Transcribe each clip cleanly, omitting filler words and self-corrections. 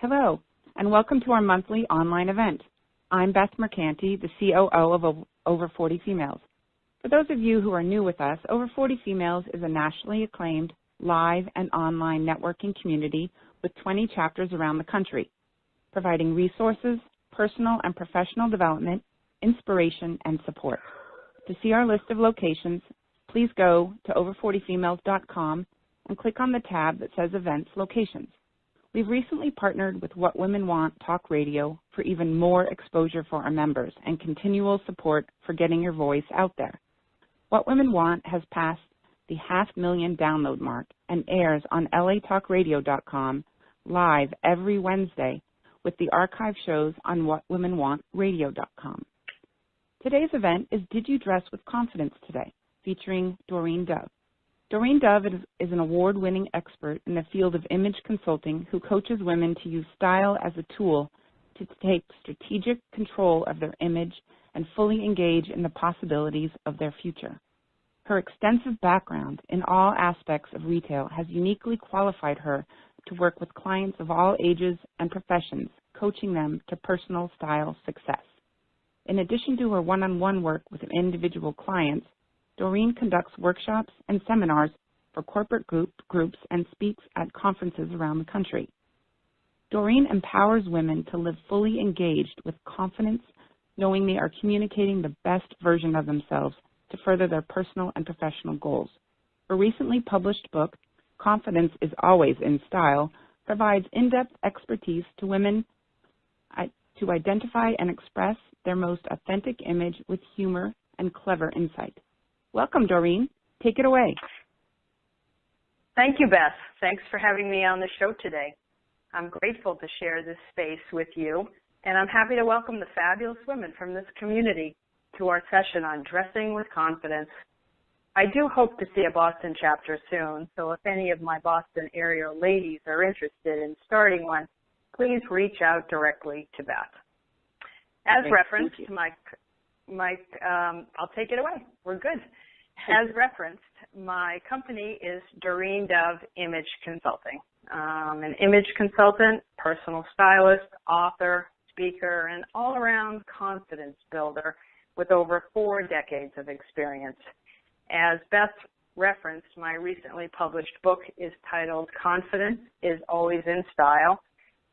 Hello, and welcome to our monthly online event. I'm Beth Mercanti, the COO of Over 40 Females. For those of you who are new with us, Over 40 Females is a nationally acclaimed live and online networking community with 20 chapters around the country, providing resources, personal and professional development, inspiration, and support. To see our list of locations, please go to over40females.com and click on the tab that says Events Locations. We've recently partnered with What Women Want Talk Radio for even more exposure for our members and continual support for getting your voice out there. What Women Want has passed the 500,000 download mark and airs on latalkradio.com live every Wednesday with the archive shows on whatwomenwantradio.com. Today's event is Did You Dress with Confidence Today, featuring Doreen Dove. Doreen Dove is an award-winning expert in the field of image consulting who coaches women to use style as a tool to take strategic control of their image and fully engage in the possibilities of their future. Her extensive background in all aspects of retail has uniquely qualified her to work with clients of all ages and professions, coaching them to personal style success. In addition to her one-on-one work with individual clients, Doreen conducts workshops and seminars for corporate groups and speaks at conferences around the country. Doreen empowers women to live fully engaged with confidence, knowing they are communicating the best version of themselves to further their personal and professional goals. Her recently published book, Confidence is Always in Style, provides in-depth expertise to women to identify and express their most authentic image with humor and clever insight. Welcome, Doreen. Take it away. Thank you, Beth. Thanks for having me on the show today. I'm grateful to share this space with you, and I'm happy to welcome the fabulous women from this community to our session on dressing with confidence. I do hope to see a Boston chapter soon, so if any of my Boston area ladies are interested in starting one, please reach out directly to Beth. As referenced, I'll take it away. We're good. As referenced, my company is Doreen Dove Image Consulting. An image consultant, personal stylist, author, speaker, and all-around confidence builder with over 4 decades of experience. As Beth referenced, my recently published book is titled Confidence is Always in Style.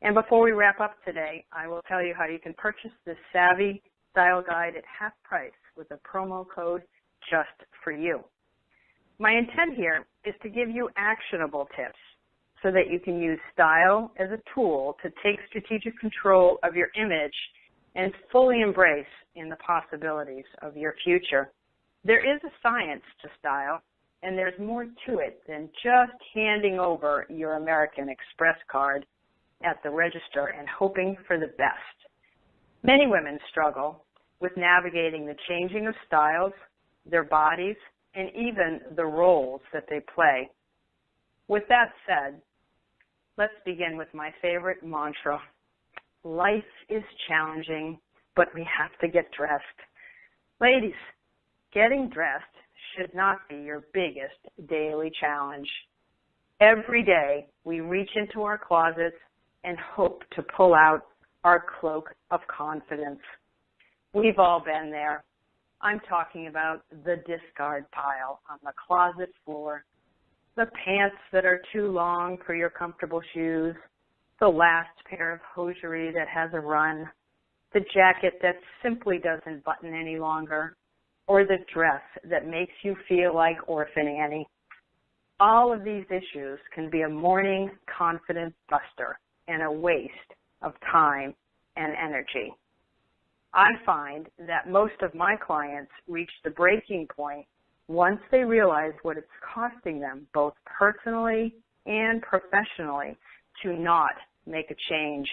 And before we wrap up today, I will tell you how you can purchase this savvy style guide at half price with a promo code just for you. My intent here is to give you actionable tips so that you can use style as a tool to take strategic control of your image and fully embrace in the possibilities of your future. There is a science to style, and there's more to it than just handing over your American Express card at the register and hoping for the best. Many women struggle with navigating the changing of styles, their bodies, and even the roles that they play. With that said, let's begin with my favorite mantra. Life is challenging, but we have to get dressed. Ladies, getting dressed should not be your biggest daily challenge. Every day, we reach into our closets and hope to pull out our cloak of confidence. We've all been there. I'm talking about the discard pile on the closet floor, the pants that are too long for your comfortable shoes, the last pair of hosiery that has a run, the jacket that simply doesn't button any longer, or the dress that makes you feel like Orphan Annie. All of these issues can be a morning confidence buster and a waste of time and energy. I find that most of my clients reach the breaking point once they realize what it's costing them, both personally and professionally, to not make a change.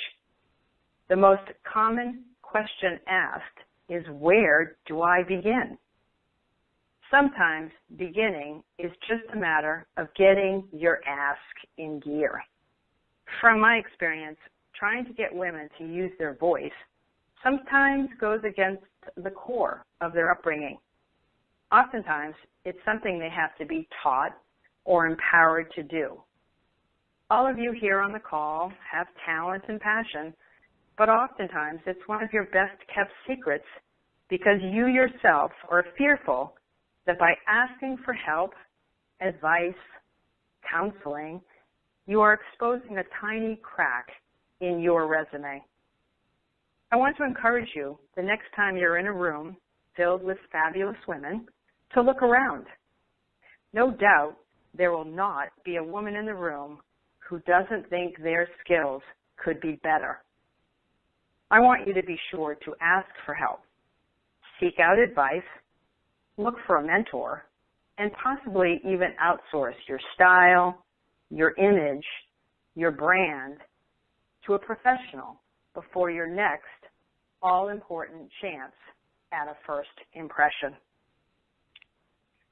The most common question asked is, where do I begin? Sometimes beginning is just a matter of getting your ass in gear. From my experience, trying to get women to use their voice sometimes goes against the core of their upbringing. Oftentimes, it's something they have to be taught or empowered to do. All of you here on the call have talent and passion, but oftentimes it's one of your best kept secrets because you yourself are fearful that by asking for help, advice, counseling, you are exposing a tiny crack in your resume. I want to encourage you the next time you're in a room filled with fabulous women to look around. No doubt there will not be a woman in the room who doesn't think their skills could be better. I want you to be sure to ask for help, seek out advice, look for a mentor, and possibly even outsource your style, your image, your brand to a professional before your next all-important chance at a first impression.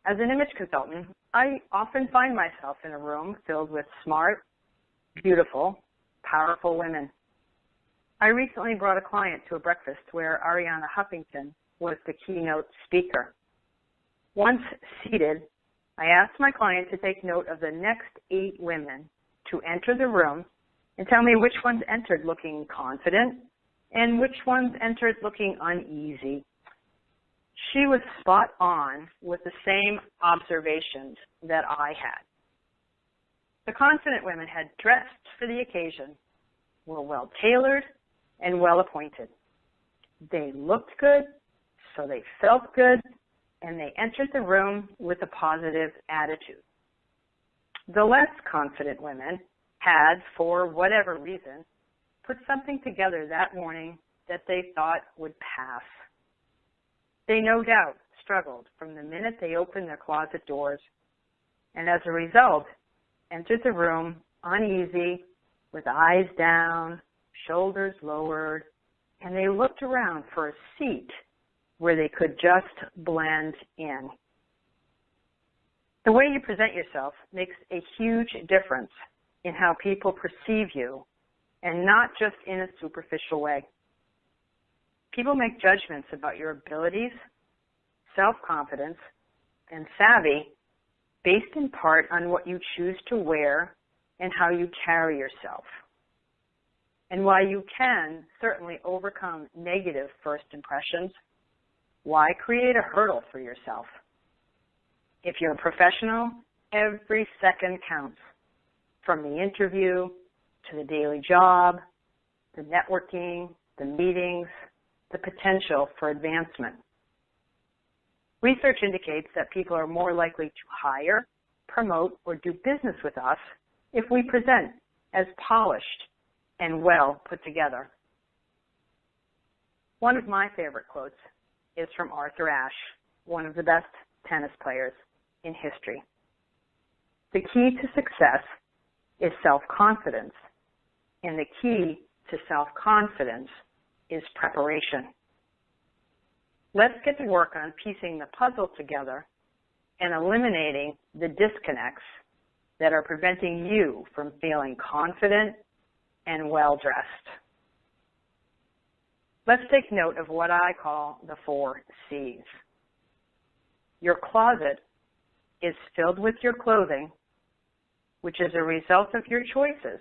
As an image consultant, I often find myself in a room filled with smart, beautiful, powerful women. I recently brought a client to a breakfast where Ariana Huffington was the keynote speaker. Once seated, I asked my client to take note of the next 8 women to enter the room and tell me which ones entered looking confident and which ones entered looking uneasy. She was spot on with the same observations that I had. The confident women had dressed for the occasion, were well tailored and well appointed. They looked good, so they felt good, and they entered the room with a positive attitude. The less confident women had, for whatever reason, put something together that morning that they thought would pass. They no doubt struggled from the minute they opened their closet doors, and as a result, entered the room uneasy, with eyes down, shoulders lowered, and they looked around for a seat where they could just blend in. The way you present yourself makes a huge difference in how people perceive you, and not just in a superficial way. People make judgments about your abilities, self-confidence, and savvy based in part on what you choose to wear and how you carry yourself. And while you can certainly overcome negative first impressions, why create a hurdle for yourself? If you're a professional, every second counts, from the interview to the daily job, the networking, the meetings, the potential for advancement. Research indicates that people are more likely to hire, promote, or do business with us if we present as polished and well put together. One of my favorite quotes is from Arthur Ashe, one of the best tennis players in history. The key to success is self-confidence, and the key to self-confidence is preparation. Let's get to work on piecing the puzzle together and eliminating the disconnects that are preventing you from feeling confident and well-dressed. Let's take note of what I call the 4 C's. Your closet is filled with your clothing, which is a result of your choices,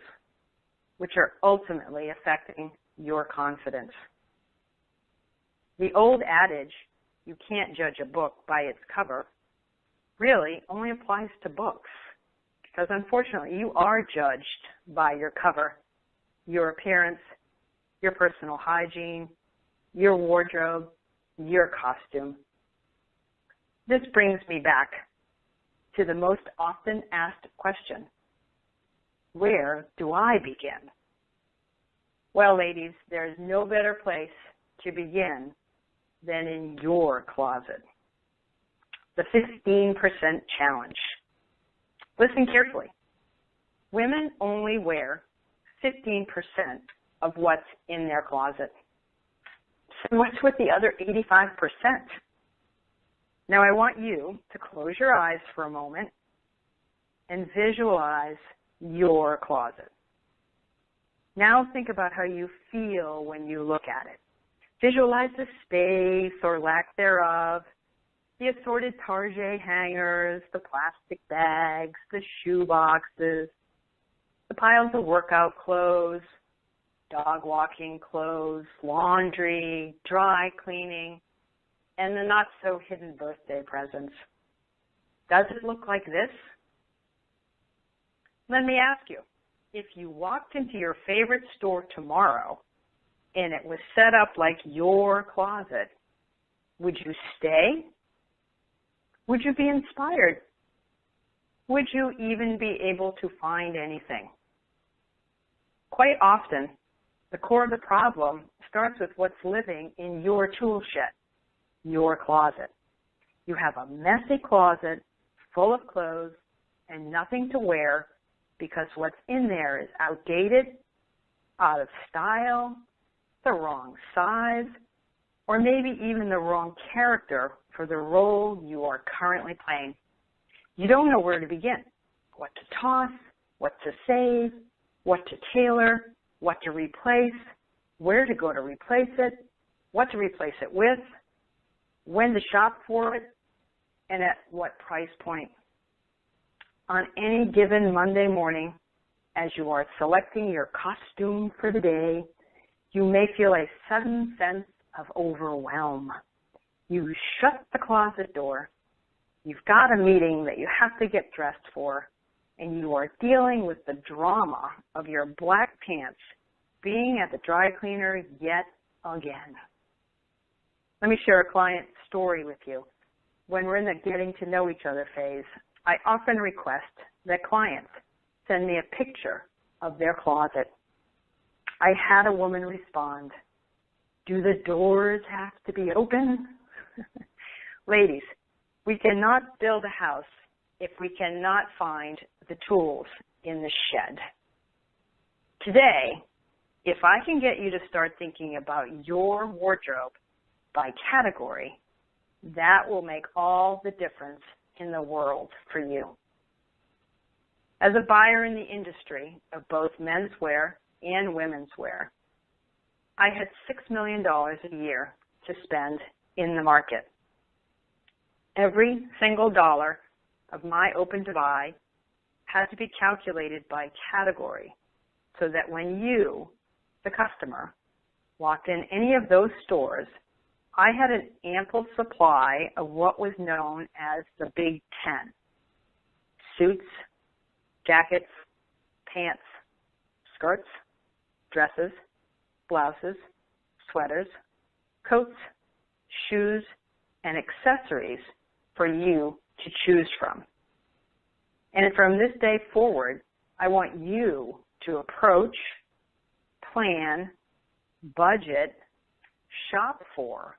which are ultimately affecting your confidence. The old adage, you can't judge a book by its cover, really only applies to books, because unfortunately you are judged by your cover, your appearance, your personal hygiene, your wardrobe, your costume. This brings me back to the most often asked question: where do I begin? Well, ladies, there is no better place to begin than in your closet. The 15% challenge. Listen carefully. Women only wear 15% of what's in their closet. So what's with the other 85%? Now I want you to close your eyes for a moment and visualize your closet. Now think about how you feel when you look at it. Visualize the space or lack thereof, the assorted Target hangers, the plastic bags, the shoe boxes. The piles of workout clothes, dog walking clothes, laundry, dry cleaning, and the not-so-hidden birthday presents. Does it look like this? Let me ask you, if you walked into your favorite store tomorrow and it was set up like your closet, would you stay? Would you be inspired? Would you even be able to find anything? Quite often, the core of the problem starts with what's living in your tool shed, your closet. You have a messy closet full of clothes and nothing to wear because what's in there is outdated, out of style, the wrong size, or maybe even the wrong character for the role you are currently playing. You don't know where to begin, what to toss, what to save, what to tailor, what to replace, where to go to replace it, what to replace it with, when to shop for it, and at what price point. On any given Monday morning, as you are selecting your costume for the day, you may feel a sudden sense of overwhelm. You shut the closet door. You've got a meeting that you have to get dressed for, and you are dealing with the drama of your black pants being at the dry cleaner yet again. Let me share a client story with you. When we're in the getting to know each other phase, I often request that clients send me a picture of their closet. I had a woman respond, "Do the doors have to be open?" Ladies, we cannot build a house if we cannot find the tools in the shed. Today, if I can get you to start thinking about your wardrobe by category, that will make all the difference in the world for you. As a buyer in the industry of both menswear and women's wear, I had $6 million a year to spend in the market. Every single dollar of my open to buy had to be calculated by category so that when you, the customer, walked in any of those stores, I had an ample supply of what was known as the Big Ten: suits, jackets, pants, skirts, dresses, blouses, sweaters, coats, shoes, and accessories for you to choose from. And from this day forward, I want you to approach, plan, budget, shop for,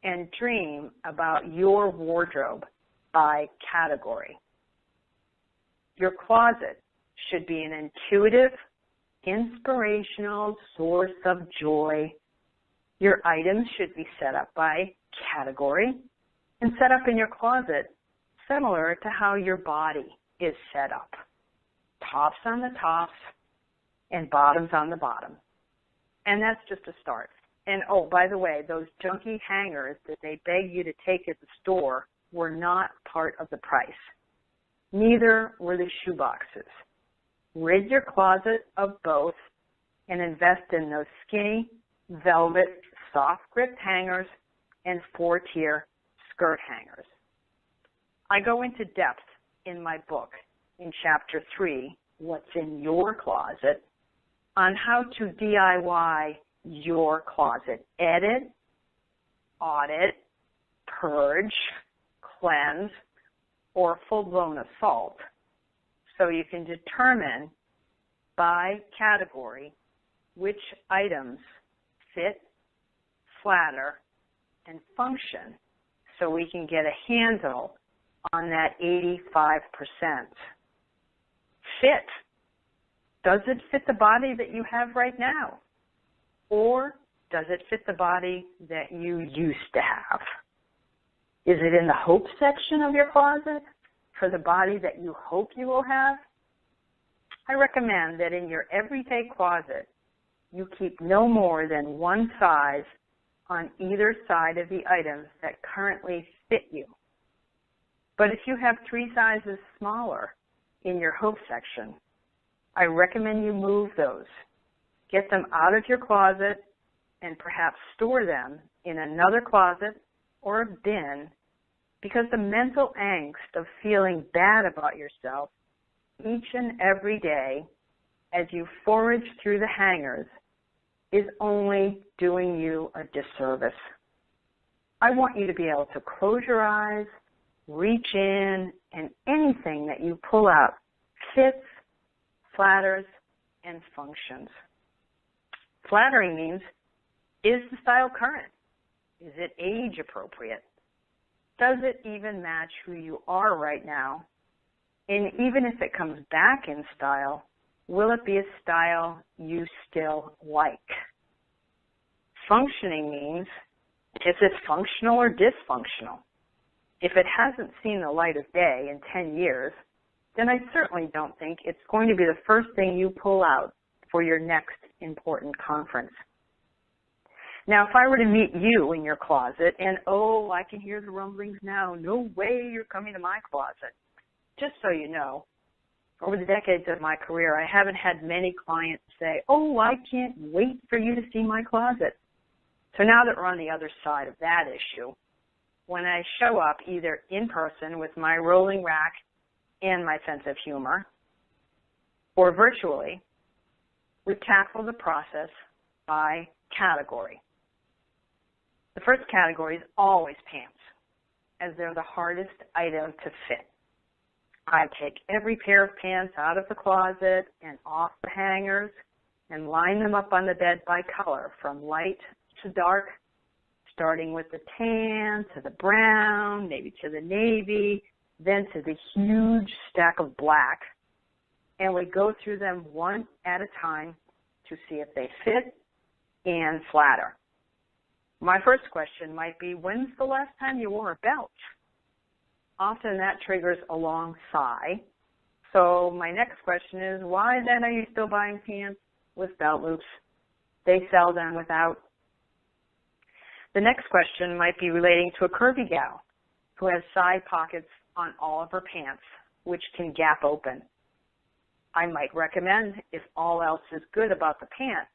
and dream about your wardrobe by category. Your closet should be an intuitive, inspirational source of joy. Your items should be set up by category and set up in your closet similar to how your body is set up. Tops on the tops and bottoms on the bottom. And that's just a start. And oh, by the way, those junky hangers that they beg you to take at the store were not part of the price. Neither were the shoe boxes. Rid your closet of both and invest in those skinny, velvet, soft-grip hangers and 4-tier skirt hangers. I go into depth in my book in Chapter 3, What's in Your Closet, on how to DIY your closet. Edit, audit, purge, cleanse, or full-blown assault, so you can determine by category which items fit, flatter, and function, so we can get a handle on that 85%. Fit. Does it fit the body that you have right now? Or does it fit the body that you used to have? Is it in the hope section of your closet for the body that you hope you will have? I recommend that in your everyday closet, you keep no more than one size on either side of the items that currently fit you. But if you have 3 sizes smaller in your hope section, I recommend you move those. Get them out of your closet and perhaps store them in another closet or a bin, because the mental angst of feeling bad about yourself each and every day as you forage through the hangers is only doing you a disservice. I want you to be able to close your eyes, reach in, and anything that you pull out fits, flatters, and functions. Flattering means, is the style current? Is it age appropriate? Does it even match who you are right now? And even if it comes back in style, will it be a style you still like? Functioning means, is it functional or dysfunctional? If it hasn't seen the light of day in 10 years, then I certainly don't think it's going to be the first thing you pull out for your next important conference. Now, if I were to meet you in your closet and, oh, I can hear the rumblings now, no way you're coming to my closet. Just so you know, over the decades of my career, I haven't had many clients say, oh, I can't wait for you to see my closet. So now that we're on the other side of that issue, when I show up either in person with my rolling rack and my sense of humor, or virtually, we tackle the process by category. The first category is always pants, as they're the hardest item to fit. I take every pair of pants out of the closet and off the hangers and line them up on the bed by color, from light to dark, starting with the tan to the brown, maybe to the navy, then to the huge stack of black. And we go through them one at a time to see if they fit and flatter. My first question might be, when's the last time you wore a belt? Often that triggers a long sigh. So my next question is, why then are you still buying pants with belt loops? They sell them without. The next question might be relating to a curvy gal who has side pockets on all of her pants, which can gap open. I might recommend, if all else is good about the pant,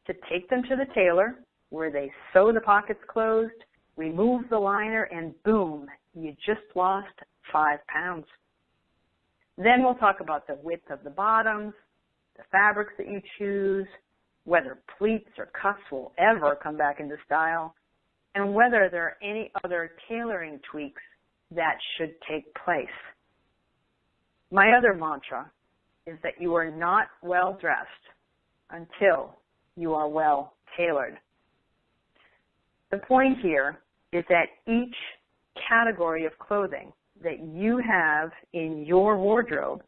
to take them to the tailor where they sew the pockets closed, remove the liner, and boom, you just lost 5 pounds. Then we'll talk about the width of the bottoms, the fabrics that you choose, whether pleats or cuffs will ever come back into style, and whether there are any other tailoring tweaks that should take place. My other mantra is that you are not well dressed until you are well tailored. The point here is that each category of clothing that you have in your wardrobe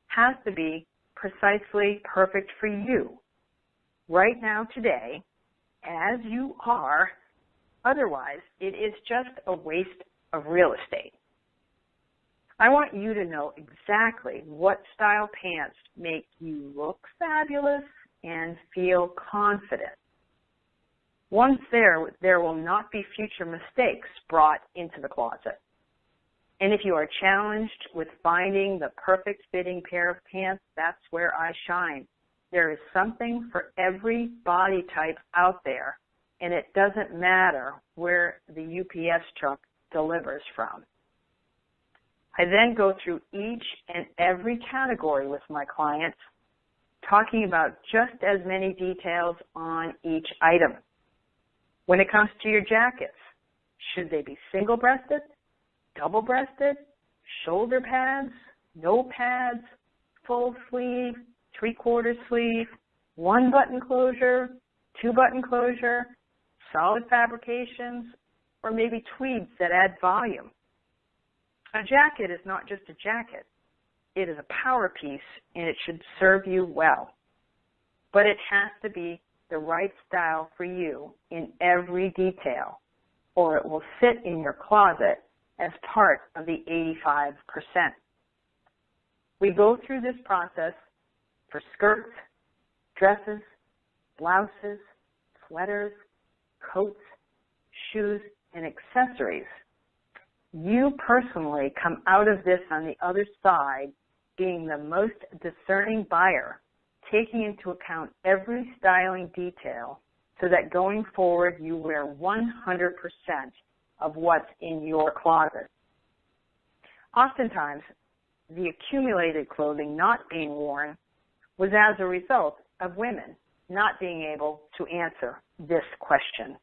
has to be precisely perfect for you right now, today, as you are. Otherwise, it is just a waste of real estate. I want you to know exactly what style pants make you look fabulous and feel confident. Once there will not be future mistakes brought into the closet. And if you are challenged with finding the perfect fitting pair of pants, that's where I shine. There is something for every body type out there, and it doesn't matter where the UPS truck delivers from. I then go through each and every category with my clients, talking about just as many details on each item. When it comes to your jackets, should they be single-breasted, double-breasted, shoulder pads, no pads, full sleeve, three-quarter sleeve, one-button closure, two-button closure, solid fabrications, or maybe tweeds that add volume? A jacket is not just a jacket. It is a power piece, and it should serve you well. But it has to be the right style for you in every detail, or it will sit in your closet as part of the 85%. We go through this process for skirts, dresses, blouses, sweaters, coats, shoes, and accessories. You personally come out of this on the other side being the most discerning buyer taking into account every styling detail so that going forward you wear 100% of what's in your closet. Oftentimes, the accumulated clothing not being worn was as a result of women not being able to answer this question.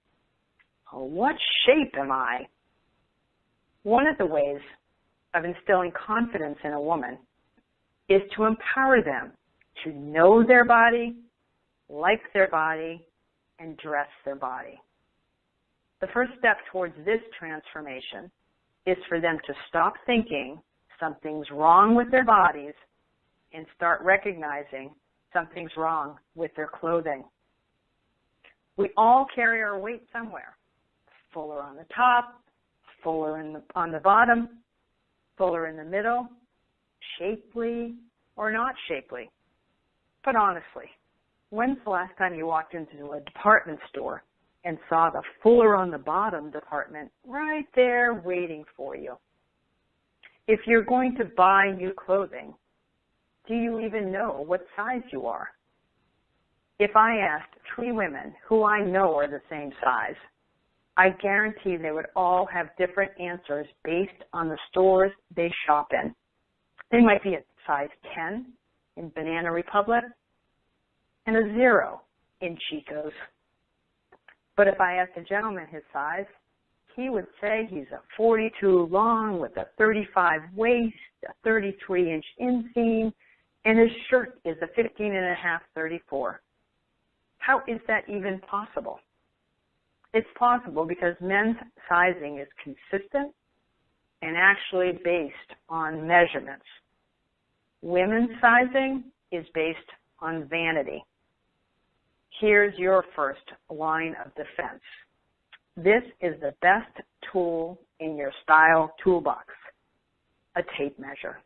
What shape am I? One of the ways of instilling confidence in a woman is to empower them to know their body, like their body, and dress their body. The first step towards this transformation is for them to stop thinking something's wrong with their bodies and start recognizing something's wrong with their clothing. We all carry our weight somewhere. Fuller on the top, fuller on the bottom, fuller in the middle, shapely or not shapely. But honestly, when's the last time you walked into a department store and saw the fuller on the bottom department right there waiting for you? If you're going to buy new clothing, do you even know what size you are? If I asked 3 women who I know are the same size, I guarantee they would all have different answers based on the stores they shop in. They might be a size 10 in Banana Republic and a 0 in Chico's. But if I asked a gentleman his size, he would say he's a 42 long with a 35 waist, a 33-inch inseam, and his shirt is a 15.5, 34. How is that even possible? It's possible because men's sizing is consistent and actually based on measurements. Women's sizing is based on vanity. Here's your first line of defense. This is the best tool in your style toolbox, a tape measure.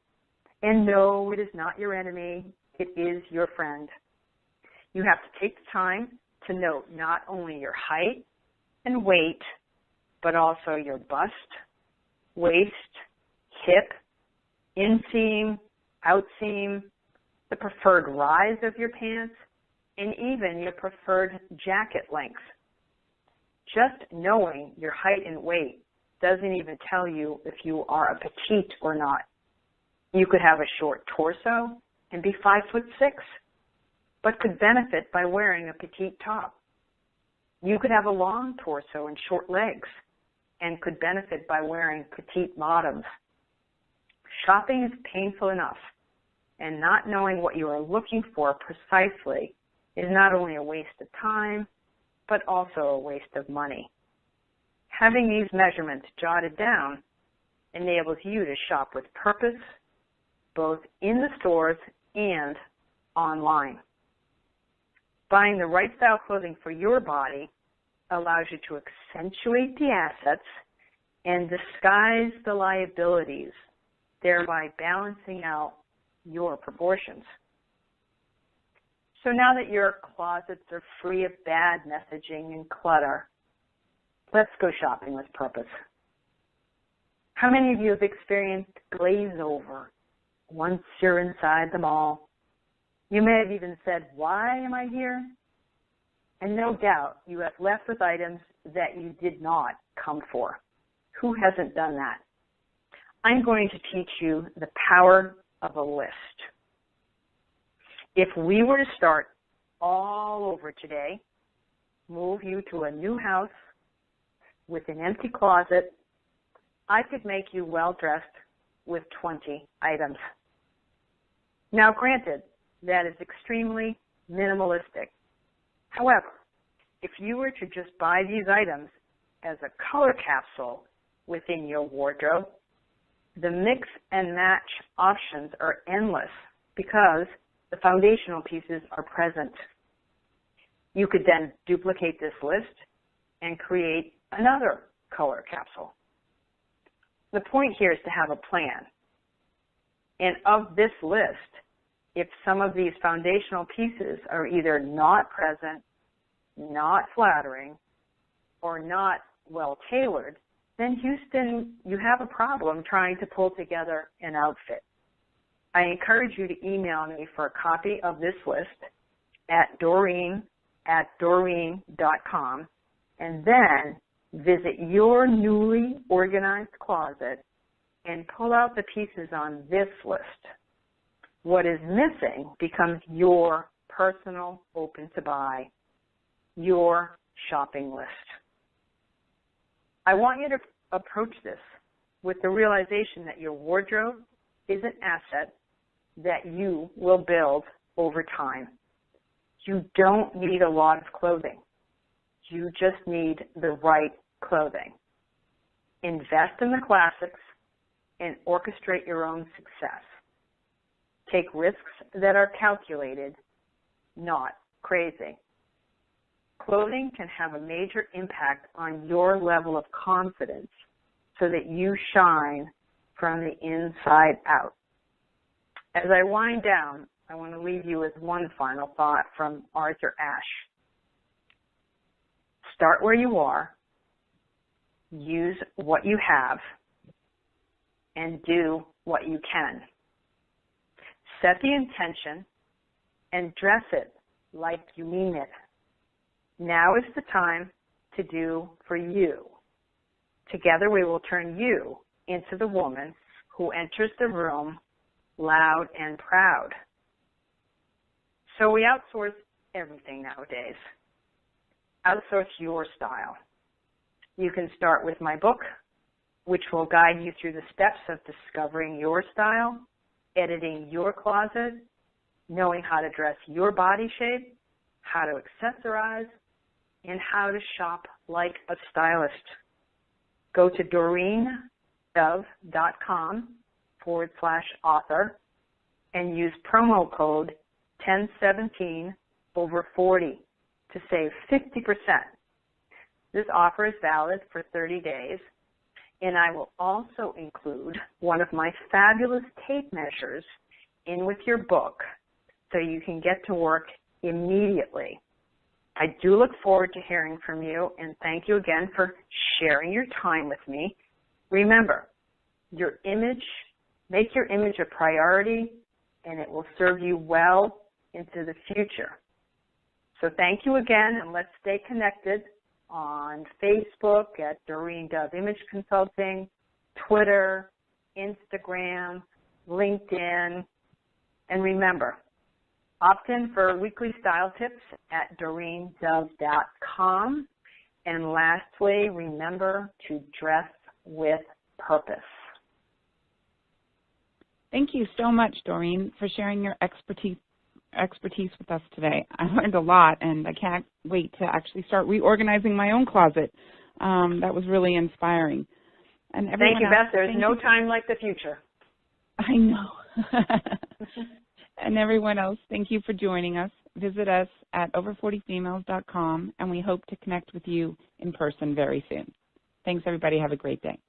And no, it is not your enemy. It is your friend. You have to take the time to note not only your height and weight, but also your bust, waist, hip, inseam, outseam, the preferred rise of your pants, and even your preferred jacket length. Just knowing your height and weight doesn't even tell you if you are a petite or not. You could have a short torso and be 5'6", but could benefit by wearing a petite top. You could have a long torso and short legs and could benefit by wearing petite bottoms. Shopping is painful enough, and not knowing what you are looking for precisely is not only a waste of time, but also a waste of money. Having these measurements jotted down enables you to shop with purpose, both in the stores and online. Buying the right style clothing for your body allows you to accentuate the assets and disguise the liabilities, thereby balancing out your proportions. So now that your closets are free of bad messaging and clutter, let's go shopping with purpose. How many of you have experienced glaze over once you're inside the mall? You may have even said, "Why am I here?" And no doubt you have left with items that you did not come for. Who hasn't done that? I'm going to teach you the power of a list. If we were to start all over today, move you to a new house with an empty closet, I could make you well-dressed with 20 items. Now, granted, that is extremely minimalistic. However, if you were to just buy these items as a color capsule within your wardrobe, the mix and match options are endless because the foundational pieces are present. You could then duplicate this list and create another color capsule. The point here is to have a plan. And of this list, if some of these foundational pieces are either not present, not flattering, or not well tailored, then Houston, you have a problem trying to pull together an outfit. I encourage you to email me for a copy of this list at doreen@doreen.com, and then visit your newly organized closet and pull out the pieces on this list. What is missing becomes your personal open to buy, your shopping list. I want you to approach this with the realization that your wardrobe is an asset that you will build over time. You don't need a lot of clothing. You just need the right clothing. Invest in the classics and orchestrate your own success. Take risks that are calculated, not crazy. Clothing can have a major impact on your level of confidence so that you shine from the inside out. As I wind down, I want to leave you with one final thought from Arthur Ashe. Start where you are, use what you have, and do what you can. Set the intention and dress it like you mean it. Now is the time to do for you. Together we will turn you into the woman who enters the room loud and proud. So we outsource everything nowadays. Outsource your style. You can start with my book, which will guide you through the steps of discovering your style, editing your closet, knowing how to dress your body shape, how to accessorize, and how to shop like a stylist. Go to DoreenDove.com/author and use promo code 1017/40 to save 50%. This offer is valid for 30 days, and I will also include one of my fabulous tape measures in with your book so you can get to work immediately. I do look forward to hearing from you, and thank you again for sharing your time with me. Remember, make your image a priority, and it will serve you well into the future. So thank you again, and let's stay connected on Facebook at Doreen Dove Image Consulting, Twitter, Instagram, LinkedIn, and remember, opt in for weekly style tips at DoreenDove.com. And lastly, remember to dress with purpose. Thank you so much, Doreen, for sharing your expertise with us today. I learned a lot, and I can't wait to actually start reorganizing my own closet. That was really inspiring. And thank you, Beth. There's no time like the future. I know. And everyone else, thank you for joining us. Visit us at over40females.com, and we hope to connect with you in person very soon. Thanks, everybody. Have a great day.